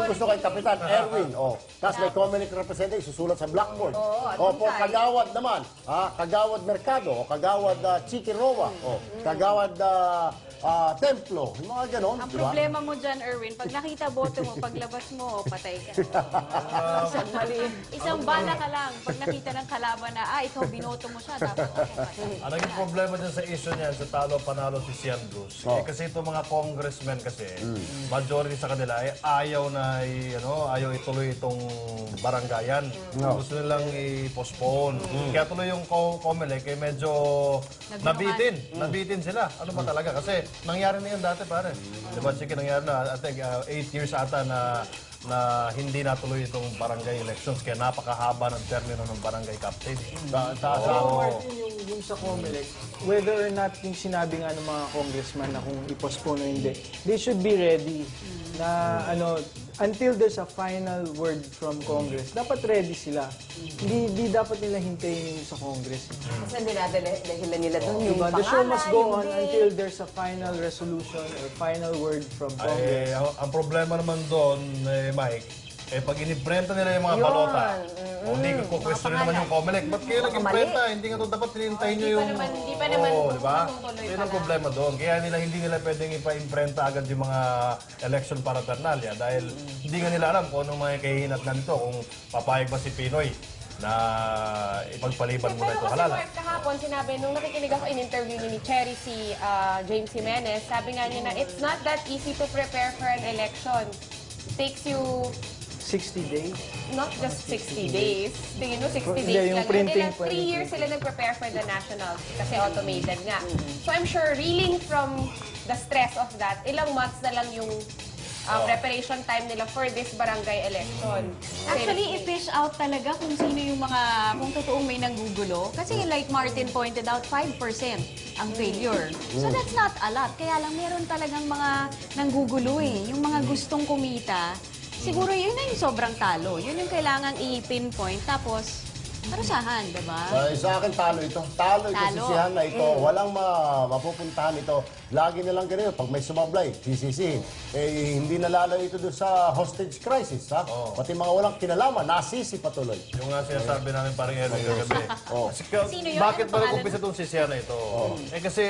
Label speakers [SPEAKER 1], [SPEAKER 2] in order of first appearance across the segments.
[SPEAKER 1] gusto kay Kapitan Erwin. Tapos may Comelec representative, susulat sa blackboard. For Kagawad naman, Kagawad Mercado, o Kagawad Chiqui Roa, o Kagawad Templo, yung mga ganon.
[SPEAKER 2] Ang problema mo dyan, Erwin, pag nakita boto mo, paglabas mo, patay ka. Isang bala ka lang. Pag nakita ng kalaban na, ikaw binoto mo siya, dapat ako patay.
[SPEAKER 3] Ang naging problema dyan sa issue niyan, sa talo-panalo si Sian Bruce, kasi itong mga congressmen kasi, majority sa kanila ay ayaw na ayaw ituloy itong barangayan. Gusto nilang i-postpone. Kaya tuloy yung Comelec ay medyo nabitin sila. Ano ba talaga? Kasi nangyari na yun dati, pare. Diba, sige, nangyari na, I think, 8 years ata na hindi natuloy itong barangay elections. Kaya napakahaba ng termino ng barangay captain.
[SPEAKER 4] Martin, yung sa Comelec, whether or not yung sinabi nga ng mga congressman na kung i-postpone o hindi, they should be ready na until there's a final word from Congress, dapat ready sila. Hindi dapat nila hintayin yung sa Congress.
[SPEAKER 5] Kasi dinadala nila doon yung
[SPEAKER 4] Diba? The show must go on
[SPEAKER 5] hindi.
[SPEAKER 4] until there's a final resolution or final word from Congress.
[SPEAKER 3] Ang problema naman doon, Mike, pag iniprenta nila yung mga balota, hindi ko question naman yung Comelec. Ba't kayo nag-imprenta? Hindi nga ito dapat tinintahin nyo yung...
[SPEAKER 2] Hindi pa naman
[SPEAKER 3] diba?
[SPEAKER 2] matutuloy
[SPEAKER 3] Yun ang
[SPEAKER 2] pala.
[SPEAKER 3] problema doon. Kaya hindi nila pwedeng ipa-imprenta agad yung mga election paraphernalia dahil hindi nga nila alam kung anong mga kahihinatnan nito, kung papayag ba si Pinoy na ipagpaliban muna ito halala.
[SPEAKER 6] Pero kahapon, sinabi, nung nakikinig ako in interview ni Cherry si James Jimenez, sabi nga niya na it's not that easy to prepare for an election. It takes you
[SPEAKER 4] 60 days.
[SPEAKER 6] not just 60 days. Tingin mo, 60
[SPEAKER 4] Hindi,
[SPEAKER 6] days
[SPEAKER 4] yung
[SPEAKER 6] lang.
[SPEAKER 4] printing
[SPEAKER 6] Nila,
[SPEAKER 4] pa
[SPEAKER 6] 3
[SPEAKER 4] rin.
[SPEAKER 6] years sila nag-prepare for the nationals kasi automated nga. So I'm sure reeling from the stress of that, ilang months na lang yung preparation time nila for this barangay election.
[SPEAKER 2] Actually, i-fish out talaga kung sino yung kung totoong may nanggugulo. Kasi like Martin pointed out, 5% ang failure. So that's not a lot. Kaya lang meron talagang mga nanggugulo eh. Yung mga gustong kumita, siguro yun na yung sobrang talo. Yun yung kailangang i-pinpoint. Tapos, parusahan, diba?
[SPEAKER 1] Sa akin, talo ito. Talo ito, sisihan na ito. Walang mapupuntahan ito. Lagi nilang ganito. Pag may sumablay, sisisihin. Hindi nalalayo ito doon sa hostage crisis, ha? Pati mga walang kinalaman, nasisi patuloy.
[SPEAKER 3] Yung nga sinasabi namin parang Erwin kagabi.
[SPEAKER 2] Sino yun?
[SPEAKER 3] Bakit
[SPEAKER 2] Anong
[SPEAKER 3] ba
[SPEAKER 2] pangalan?
[SPEAKER 3] nag-umpisa itong sisiya na ito? Kasi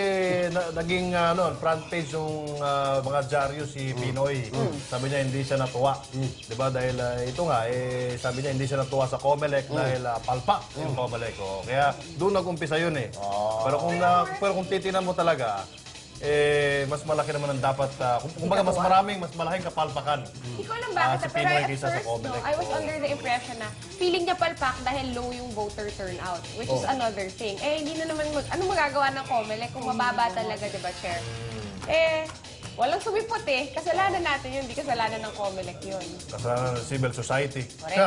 [SPEAKER 3] naging front page yung mga dyaryo si Pinoy. Sabi niya hindi siya natuwa. Diba? Dahil ito nga, sabi niya hindi siya natuwa sa Comelec dahil palpak yung Comelec. Kaya doon nag-umpisa yun eh. Pero kung titinan mo talaga, mas malaki naman ang dapat, kumbaga mas malaking kapalpakan.
[SPEAKER 6] Hindi ko alam bakit,
[SPEAKER 3] si
[SPEAKER 6] pero
[SPEAKER 3] Pinoy
[SPEAKER 6] at
[SPEAKER 3] kaysa sa
[SPEAKER 6] first,
[SPEAKER 3] Comelec.
[SPEAKER 6] I was under the impression na feeling niya palpak dahil low yung voter turnout, which is another thing. Hindi na naman, ano magagawa ng Comelec kung mababa talaga, di ba, Chair? Walang sumipot eh. Kasalanan natin yun, hindi kasalanan ng Comelec yun.
[SPEAKER 3] Kasalanan ng civil society.
[SPEAKER 6] Correct.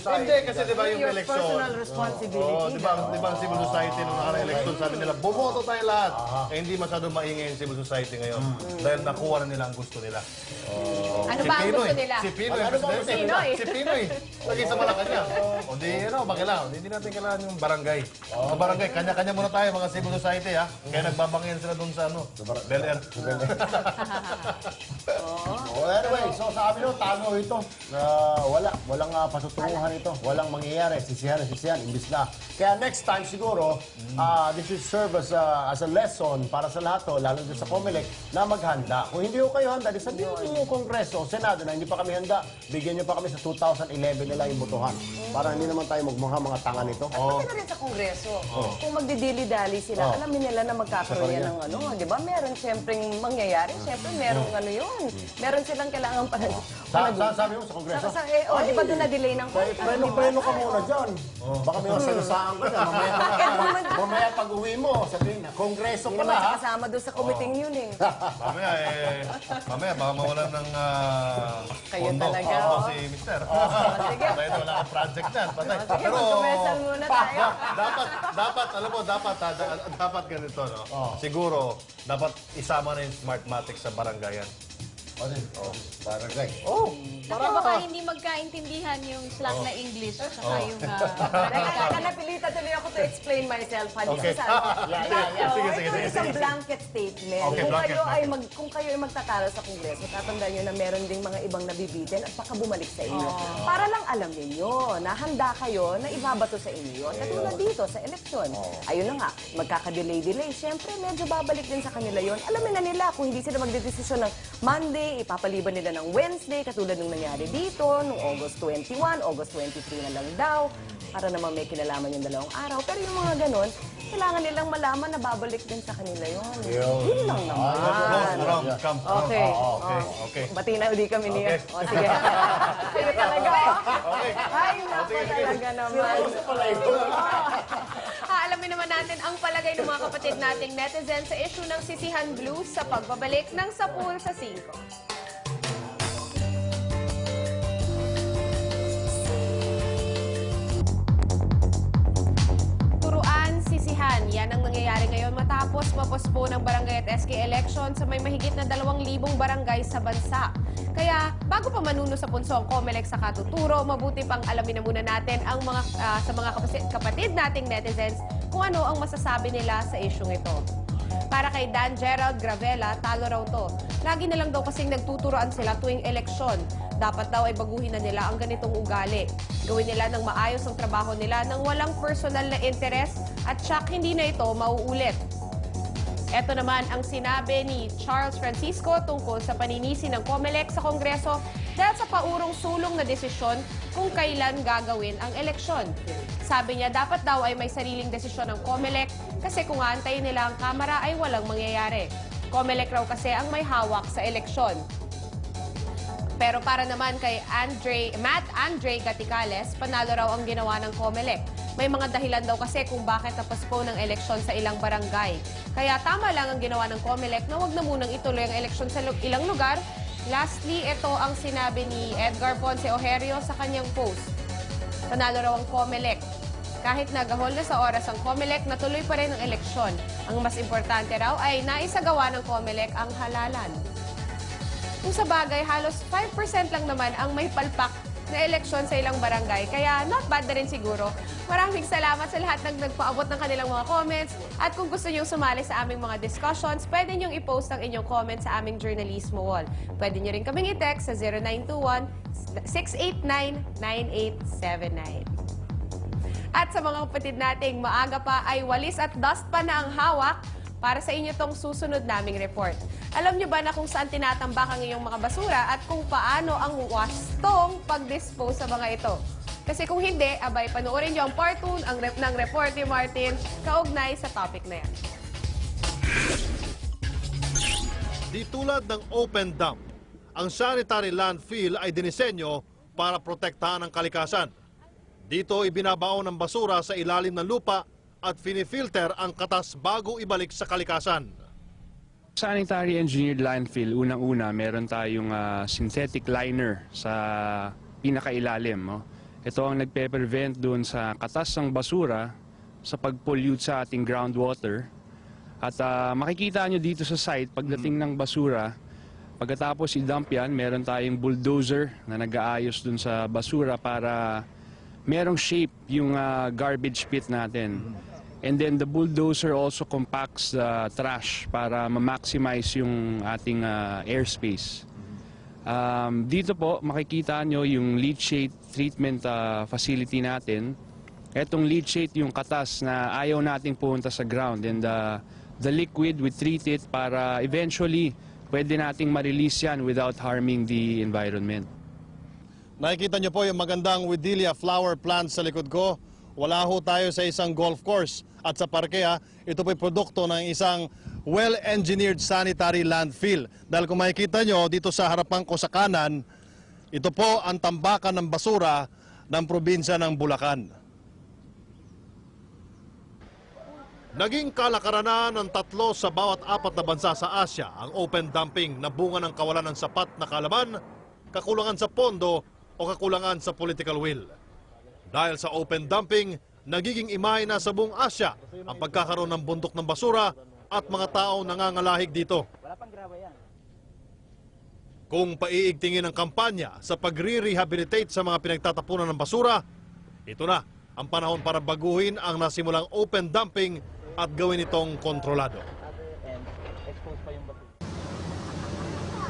[SPEAKER 3] Hindi, kasi di ba yung
[SPEAKER 5] Your
[SPEAKER 3] election?
[SPEAKER 5] personal responsibility.
[SPEAKER 3] Di ba ang civil society nung nakarang election, sabi nila, bumoto tayo lahat. Hindi masyadong maingay yung civil society ngayon. Dahil nakuha na nila ang gusto nila.
[SPEAKER 6] Ano ba ang gusto nila?
[SPEAKER 3] Si Pinoy, presidente.
[SPEAKER 6] Pinoy?
[SPEAKER 3] Si Pinoy. Lagi sa Malacanang. O di, bakila. Hindi natin kailangan yung barangay. Sa barangay, kanya-kanya muna tayo, mga civil society, ha? Kaya nagbabangin sila dun sa Bel Air.
[SPEAKER 1] Anyway, so sabi nyo, talo ito. Walang patutunguhan ito. Walang mangyayari. Sisihan. Imbis na. Kaya next time siguro, this should serve as a lesson para sa lahat to, lalo din sa Comelec, na maghanda. Kung hindi ko kayo handa, di sabihin nyo yung Kongreso o Senado na hindi pa kami handa, bigyan nyo pa kami sa 2011 nila yung botohan. Para hindi naman tayo magmukha mga tanga nito.
[SPEAKER 5] Pati na rin sa Kongreso. Kung magdidili-dali sila, alamin nila na magkakaroon yan ng di ba? Meron siyempreng mangyayari. Siyempre, merong yun. Meron silang kailangan
[SPEAKER 1] Sabi mo sa Kongreso?
[SPEAKER 5] di ba doon na-delay ng konti?
[SPEAKER 1] Preno ka muna dyan. Baka may masalasaan ka dyan. Mamaya pag uwi mo, sabihin na, Kongreso
[SPEAKER 5] Hindi
[SPEAKER 1] pala
[SPEAKER 5] naman
[SPEAKER 1] ha.
[SPEAKER 5] kasama doon sa committee yun eh.
[SPEAKER 3] Mamaya baka mawalan ng
[SPEAKER 5] Kayo
[SPEAKER 3] pondo.
[SPEAKER 5] talaga,
[SPEAKER 3] Si Mister.
[SPEAKER 5] Sige.
[SPEAKER 3] Dahil wala kang project dyan. Patay.
[SPEAKER 5] Sige, mag-commercial muna tayo.
[SPEAKER 3] dapat ganito, no? Siguro, dapat isama na yung Smartmatic sa barangayan.
[SPEAKER 1] Barangay.
[SPEAKER 2] Naku, baka hindi magkaintindihan yung slang na English at saka yung...
[SPEAKER 5] Teka, napilitan tuloy ako to explain myself.
[SPEAKER 3] Okay. Sige, sige,
[SPEAKER 5] Ito
[SPEAKER 3] sige,
[SPEAKER 5] isang
[SPEAKER 3] sige.
[SPEAKER 5] blanket statement.
[SPEAKER 3] Okay,
[SPEAKER 5] Kung kayo ay magtatalo sa Kongreso, tatandaan nyo na meron ding mga ibang nabibitin at baka bumalik sa inyo. Para lang alam ninyo na handa kayo na ibabato sa inyo yun. Katulad dito sa eleksyon. Ayun na nga, magkaka-delay. Siyempre, medyo babalik din sa kanila yon. Alamin na nila kung hindi sila magdedesisyon ng Monday, ipapaliban nila ng Wednesday, katulad nung nangyari dito, nung August 21, August 23 na lang daw, para naman may kinalaman yung dalawang araw. Pero yung mga ganon, kailangan nilang malaman na babalik din sa kanila yun. Yun lang naman. Okay.
[SPEAKER 3] Okay.
[SPEAKER 5] Bati na uli kami niya.
[SPEAKER 3] Okay.
[SPEAKER 5] O, sige. Sige talaga. Ay, naku talaga naman.
[SPEAKER 6] Alamin naman natin ang palagay ng mga kapatid nating netizen sa issue ng Sisihan Blues sa pagbabalik ng Sapul sa 5. Turuan, sisihan. Yan ang nangyayari ngayon matapos mapospo ng barangay at SK election sa may mahigit na 2,000 barangay sa bansa. Kaya bago pa manuno sa punso ang COMELEC sa katuturo, mabuti pang alamin na muna natin ang sa mga kapatid nating netizens kung ano ang masasabi nila sa isyong ito. Para kay Dan Gerald Gravela, talo raw to. Lagi na lang daw kasing nagtuturoan sila tuwing eleksyon. Dapat daw ay baguhin na nila ang ganitong ugali. Gawin nila ng maayos ang trabaho nila nang walang personal na interes at tsak hindi na ito mauulit. Ito naman ang sinabi ni Charles Francisco tungkol sa paninisi ng COMELEC sa Kongreso dahil sa paurong sulong na desisyon kung kailan gagawin ang eleksyon. Sabi niya dapat daw ay may sariling desisyon ng COMELEC kasi kung aantayin nila ang Kamara ay walang mangyayari. COMELEC raw kasi ang may hawak sa eleksyon. Pero para naman kay Matt Andre Gaticales, panalo raw ang ginawa ng COMELEC. May mga dahilan daw kasi kung bakit na-postpone ang eleksyon sa ilang barangay. Kaya tama lang ang ginawa ng COMELEC na huwag na munang ituloy ang eleksyon sa ilang lugar. Lastly, ito ang sinabi ni Edgar Ponce Ojerio sa kanyang post. Panalo raw ang COMELEC. Kahit nagahol na sa oras ang COMELEC, natuloy pa rin ang eleksyon. Ang mas importante raw ay naisagawa ng COMELEC ang halalan. Kung sa bagay, halos 5% lang naman ang may palpak na eleksyon sa ilang barangay. Kaya not bad na rin siguro. Maraming salamat sa lahat ng nagpaabot ng kanilang mga comments. At kung gusto nyo sumali sa aming mga discussions, pwede nyo i-post ang inyong comments sa aming journalismo wall. Pwede nyo rin kaming i-text sa 0921-689-9879. At sa mga kapatid nating maaga pa ay walis at dust pa na ang hawak para sa inyo tong susunod naming report. Alam nyo ba na kung saan tinatambak ang iyong mga basura at kung paano ang wastong pag-dispose sa mga ito? Kasi kung hindi, abay, panoorin nyo ang part 2 ng report ni Martin kaugnay sa topic na yan.
[SPEAKER 3] Di tulad ng open dump, ang sanitary landfill ay dinisenyo para protektahan ang kalikasan. Dito ibinabaon ang basura sa ilalim ng lupa at finifilter ang katas bago ibalik sa kalikasan.
[SPEAKER 7] Sanitary engineered landfill, unang-una, meron tayong synthetic liner sa pinakailalim. No? Ito ang nagpe-prevent doon sa katas ng basura sa pag-pollute sa ating groundwater. At makikita nyo dito sa site, pagdating ng basura, pagkatapos i-dump yan, meron tayong bulldozer na nag-aayos doon sa basura para merong shape yung garbage pit natin. And then the bulldozer also compacts the trash para ma-maximize yung ating airspace. Dito po makikita nyo yung leachate treatment facility natin. Etong leachate yung katas na ayaw nating pumunta sa ground, and the liquid we treat it para eventually pwede nating ma-release yan without harming the environment.
[SPEAKER 3] Nakikita nyo po yung magandang Widelia flower plant sa likod ko. Wala ho tayo sa isang golf course at sa parke ha. Ito po'y produkto ng isang well-engineered sanitary landfill. Dahil kung makikita nyo dito sa harapan ko sa kanan, ito po ang tambakan ng basura ng probinsya ng Bulacan. Naging kalakaranan ng 3 sa bawat 4 na bansa sa Asya ang open dumping na bunga ng kawalan ng sapat na kaalaman, kakulangan sa pondo o kakulangan sa political will. Dahil sa open dumping, nagiging imahe na sa buong Asya ang pagkakaroon ng bundok ng basura at mga tao nangangalahig dito. Kung paiigtingin ang kampanya sa pagre-rehabilitate sa mga pinagtatapunan ng basura, ito na ang panahon para baguhin ang nasimulang open dumping at gawin itong kontrolado.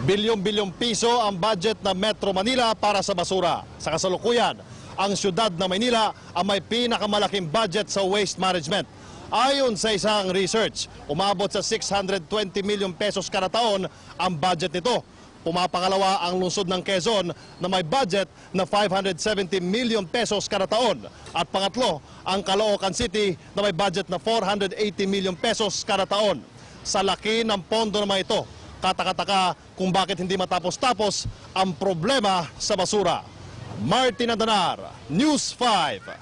[SPEAKER 3] Bilyong-bilyong piso ang budget ng Metro Manila para sa basura. Sa kasalukuyan, ang siyudad ng Maynila ang may pinakamalaking budget sa waste management. Ayon sa isang research, umabot sa 620 million pesos kada taon ang budget nito. Pumapangalawa ang lungsod ng Quezon na may budget na 570 million pesos kada taon. At pangatlo, ang Caloocan City na may budget na 480 million pesos kada taon. Sa laki ng pondo naman ito, katakataka kung bakit hindi matapos-tapos ang problema sa basura. Martin Andanar, News 5.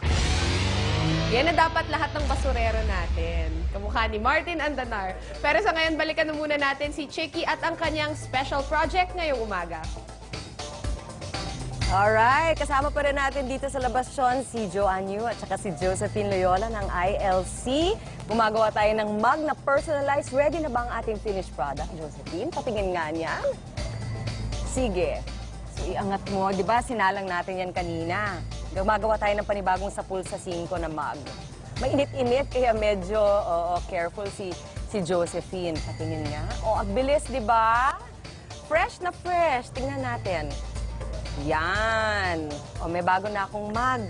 [SPEAKER 6] Yan na dapat lahat ng basurero natin. Kamukha ni Martin Andanar. Pero sa ngayon, balikan na muna natin si Chicky at ang kanyang special project ngayong umaga.
[SPEAKER 5] Alright, kasama pa rin natin dito sa labasyon si Joanne Yu at saka si Josephine Loyola ng ILC. Gumagawa tayo ng mug na personalized. Ready na ba ang ating finished product, Josephine? Patingin nga niyan. Sige. So, iangat mo. Di ba, sinalang natin yan kanina. Gumagawa tayo ng panibagong sapul sa 5 na mug. Mainit-init, kaya medyo careful si Josephine. Patingin nga. Ang bilis, di ba? Fresh na fresh. Tingnan natin. Yan. May bago na akong mug.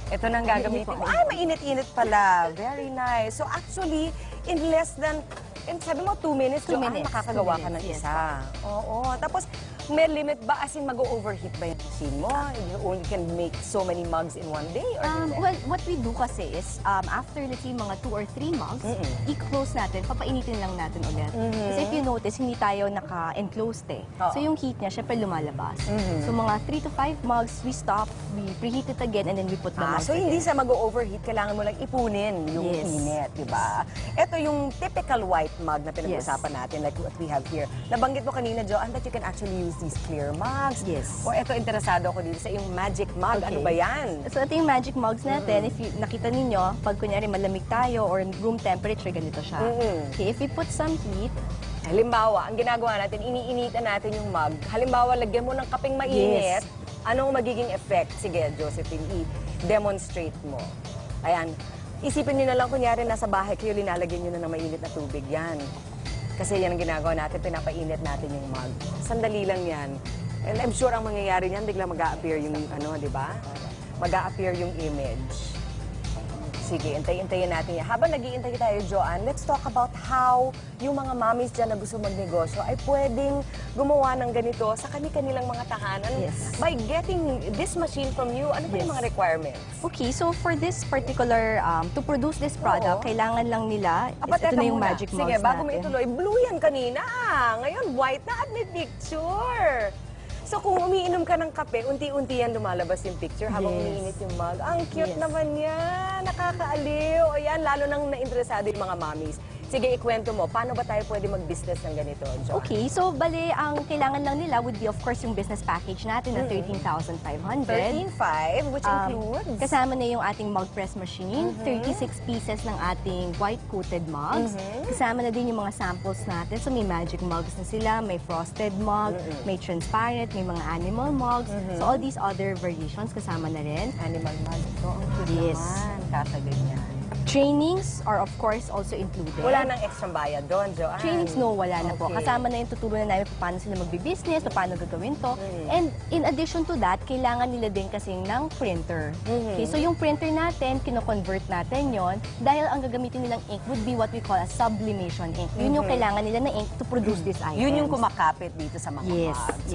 [SPEAKER 5] Ito na ang gagamitin ko. Ay, mainit-init pala. Very nice. So actually, in less than, sabi mo 2 minutes,
[SPEAKER 2] 2
[SPEAKER 5] Joanne,
[SPEAKER 2] minutes.
[SPEAKER 5] makakagawa
[SPEAKER 2] 2
[SPEAKER 5] ka ng
[SPEAKER 2] minutes,
[SPEAKER 5] isa. Oo. Tapos, may limit ba? As in, mag-overheat ba yung machine mo? You only can make so many mugs in one day? Or
[SPEAKER 8] Well, what we do kasi is, after let's say mga 2 or 3 mugs, i-close natin, papainitin lang natin ulit. Kasi if you notice, hindi tayo naka-enclosed eh.
[SPEAKER 5] Oo.
[SPEAKER 8] So yung heat niya, syempre lumalabas. So mga 3 to 5 mugs, we stop, we preheat it again, and then we put the mugs
[SPEAKER 5] so hindi
[SPEAKER 8] again.
[SPEAKER 5] sa mag-overheat, kailangan mo lang ipunin yung
[SPEAKER 8] Yes.
[SPEAKER 5] init, di ba? Ito yung typical white mug na pinag-usapan natin, like what we have here. Nabanggit mo kanina, Joanne, that you can actually use these clear mugs.
[SPEAKER 8] Yes.
[SPEAKER 5] Or ito, interesado ako dito sa yung magic mug. Ano ba yan?
[SPEAKER 8] So ito yung magic mugs natin. If you, nakita ninyo, pag kunyari malamig tayo or room temperature, ganito siya. Okay, if we put some heat,
[SPEAKER 5] Halimbawa, ang ginagawa natin, iniinitan natin yung mug. Halimbawa, lagyan mo ng kapeng mainit.
[SPEAKER 8] Yes.
[SPEAKER 5] Anong magiging effect? Sige, Josephine, i-demonstrate mo. Ayan. Isipin nyo na lang, kunyari, nasa bahay kayo, linalagyan nyo na ng mainit na tubig. Yan. Kasi yan ang ginagawa natin, pinapainit natin yung mug. Sandali lang yan. And I'm sure ang mangyayari niyan, biglang mag-a-appear yung, di ba? Mag-a-appear yung image. Sige, intay-intayin natin yan. Habang nag-iintay tayo, Joanne, let's talk about how yung mga mommies dyan na gusto magnegosyo ay pwedeng gumawa ng ganito sa kanilang mga tahanan.
[SPEAKER 8] Yes.
[SPEAKER 5] By getting this machine from you, ano ba yung
[SPEAKER 8] Yes.
[SPEAKER 5] mga requirements?
[SPEAKER 8] okay, so for this particular, to produce this product,
[SPEAKER 5] Oo.
[SPEAKER 8] kailangan lang nila,
[SPEAKER 5] Apat,
[SPEAKER 8] ito
[SPEAKER 5] teka
[SPEAKER 8] na yung
[SPEAKER 5] muna.
[SPEAKER 8] magic mugs
[SPEAKER 5] Sige, bago mo
[SPEAKER 8] natin.
[SPEAKER 5] ituloy, blue yan kanina. Ngayon, white na at may picture. So kung umiinom ka ng kape, unti-unti yan lumalabas yung picture habang
[SPEAKER 8] Yes.
[SPEAKER 5] umiinit yung mug. Ang cute
[SPEAKER 8] Yes.
[SPEAKER 5] naman yan. Nakakaaliw. Ayan, lalo nang nainteresado yung mga mommies. Sige, ikwento mo, paano ba tayo pwede mag-business ng ganito, John?
[SPEAKER 8] Okay, so bali, ang kailangan lang nila would be of course yung business package natin na 13,500.
[SPEAKER 5] 13.5, which includes?
[SPEAKER 8] Kasama na yung ating mug press machine, 36 pieces ng ating white coated mugs. Kasama na din yung mga samples natin. So may magic mugs na sila, may frosted mug, may transparent, may mga animal mugs. So all these other variations kasama na rin.
[SPEAKER 5] Animal mug. Ito, ang cute
[SPEAKER 8] Yes.
[SPEAKER 5] naman. Kakaganyan.
[SPEAKER 8] Trainings are of course also included.
[SPEAKER 5] Wala nang extra bayad doon, Joanne.
[SPEAKER 8] Trainings, no, wala na po.
[SPEAKER 5] Okay.
[SPEAKER 8] Kasama na yung tuturuan namin kung paano sila magbi-business, paano gagawin to. And in addition to that, kailangan nila din kasing ng printer. Okay, so yung printer natin, kino-convert natin yon dahil ang gagamitin nilang ink would be what we call a sublimation ink. Yun yung kailangan nila na ink to produce this item.
[SPEAKER 5] Yun yung kumakapit dito sa mga
[SPEAKER 8] Yes.
[SPEAKER 5] mugs.